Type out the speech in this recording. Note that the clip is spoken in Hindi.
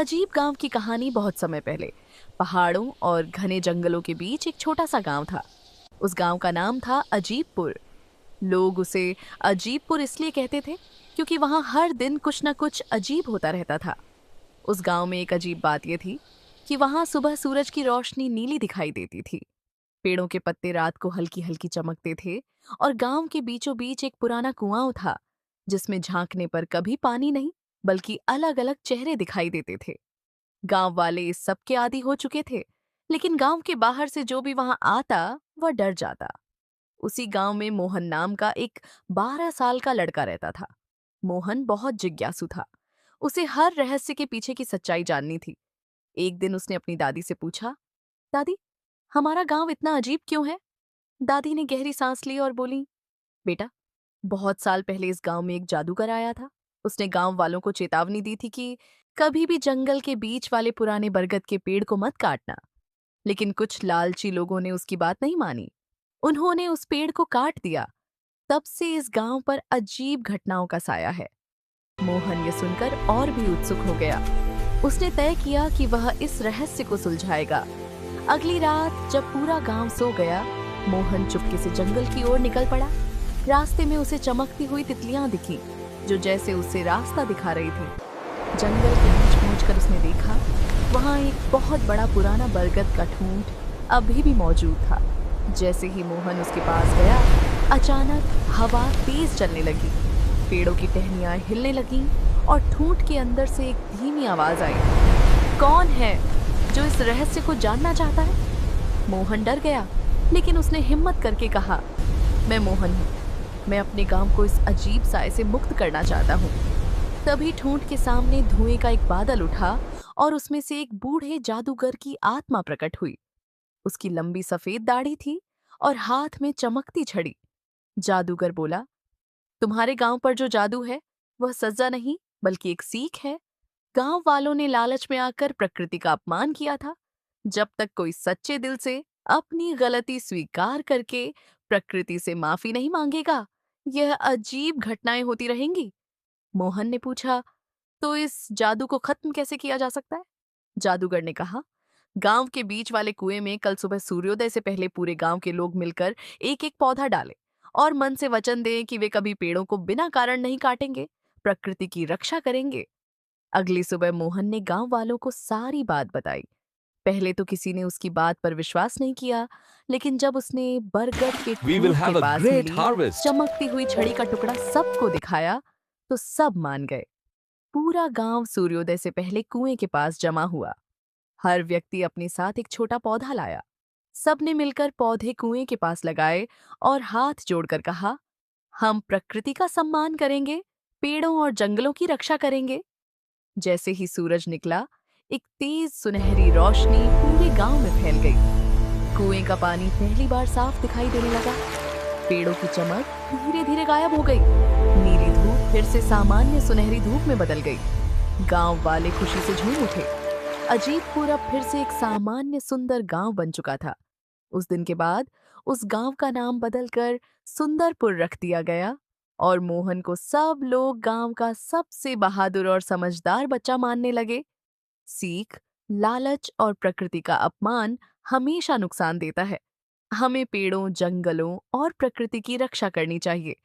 अजीब गांव की कहानी। बहुत समय पहले पहाड़ों और घने जंगलों के बीच एक छोटा सा गांव था। उस गांव का नाम था अजीबपुर। लोग उसे अजीबपुर इसलिए कहते थे क्योंकि वहां हर दिन कुछ न कुछ अजीब होता रहता था। उस गांव में एक अजीब बात यह थी कि वहां सुबह सूरज की रोशनी नीली दिखाई देती थी। पेड़ों के पत्ते रात को हल्की हल्की चमकते थे और गांव के बीचों बीच एक पुराना कुआं था जिसमें झांकने पर कभी पानी नहीं बल्कि अलग अलग चेहरे दिखाई देते थे। गांव वाले इस सब के आदी हो चुके थे, लेकिन गांव के बाहर से जो भी वहां आता वह डर जाता। उसी गांव में मोहन नाम का एक 12 साल का लड़का रहता था। मोहन बहुत जिज्ञासु था। उसे हर रहस्य के पीछे की सच्चाई जाननी थी। एक दिन उसने अपनी दादी से पूछा, दादी, हमारा गांव इतना अजीब क्यों है? दादी ने गहरी सांस ली और बोली, बेटा, बहुत साल पहले इस गांव में एक जादूगर आया था। उसने गांव वालों को चेतावनी दी थी कि कभी भी जंगल के बीच वाले पुराने बरगद के पेड़ को मत काटना। लेकिन कुछ लालची लोगों ने उसकी बात नहीं मानी। उन्होंने उस पेड़ को काट दिया। तब से इस गांव पर अजीब घटनाओं का साया है। मोहन ये सुनकर और भी उत्सुक हो गया। उसने तय किया कि वह इस रहस्य को सुलझाएगा। अगली रात जब पूरा गांव सो गया, मोहन चुपके से जंगल की ओर निकल पड़ा। रास्ते में उसे चमकती हुई तितलियां दिखी जो जैसे उसे रास्ता दिखा रही थी। जंगल के बीच पहुंचकर उसने देखा वहां एक बहुत बड़ा पुराना बरगद का ठूंठ अभी भी मौजूद था। जैसे ही मोहन उसके पास गया, अचानक हवा तेज चलने लगी, पेड़ों की टहनियां हिलने लगीं और ठूंठ के अंदर से एक धीमी आवाज आई, कौन है जो इस रहस्य को जानना चाहता है? मोहन डर गया, लेकिन उसने हिम्मत करके कहा, मैं मोहन हूँ। मैं अपने गांव को इस अजीब साए से मुक्त करना चाहता हूँ। तभी ठूंठ के सामने धुएं का एक बादल उठा और उसमें से एक बूढ़े जादूगर की आत्मा प्रकट हुई। उसकी लंबी सफेद दाढ़ी थी और हाथ में चमकती छड़ी। जादूगर बोला, तुम्हारे गांव पर जो जादू है वह सजा नहीं बल्कि एक सीख है। गांव वालों ने लालच में आकर प्रकृति का अपमान किया था। जब तक कोई सच्चे दिल से अपनी गलती स्वीकार करके प्रकृति से माफी नहीं मांगेगा, यह अजीब घटनाएं होती रहेंगी। मोहन ने पूछा, तो इस जादू को खत्म कैसे किया जा सकता है? जादूगर ने कहा, गांव के बीच वाले कुएं में कल सुबह सूर्योदय से पहले पूरे गांव के लोग मिलकर एक एक पौधा डालें और मन से वचन दें कि वे कभी पेड़ों को बिना कारण नहीं काटेंगे, प्रकृति की रक्षा करेंगे। अगली सुबह मोहन ने गांव वालों को सारी बात बताई। पहले तो किसी ने उसकी बात पर विश्वास नहीं किया, लेकिन जब उसने बरगद के We will ठूंठ के have a pass great milli harvest. चमकती हुई छड़ी का टुकड़ा सबको दिखाया, तो सब मान गए। पूरा गांव सूर्योदय से पहले कुएं के पास जमा हुआ। हर व्यक्ति अपने साथ एक छोटा पौधा लाया। सबने मिलकर पौधे कुएं के पास लगाए और हाथ जोड़कर कहा, हम प्रकृति का सम्मान करेंगे, पेड़ों और जंगलों की रक्षा करेंगे। जैसे ही सूरज निकला, एक तेज सुनहरी रोशनी पूरे गांव में फैल गई। कुएं का पानी पहली बार साफ दिखाई देने लगा। पेड़ों की चमक धीरे धीरे गायब हो गई। नीली धूप फिर से सामान्य सुनहरी धूप में बदल गई। गांव वाले खुशी से झूम उठे। अजीबपुर अब फिर से एक सामान्य सुंदर गांव बन चुका था। उस दिन के बाद उस गांव का नाम बदलकर सुंदरपुर रख दिया गया और मोहन को सब लोग गांव का सबसे बहादुर और समझदार बच्चा मानने लगे। सीख, लालच और प्रकृति का अपमान हमेशा नुकसान देता है। हमें पेड़ों, जंगलों और प्रकृति की रक्षा करनी चाहिए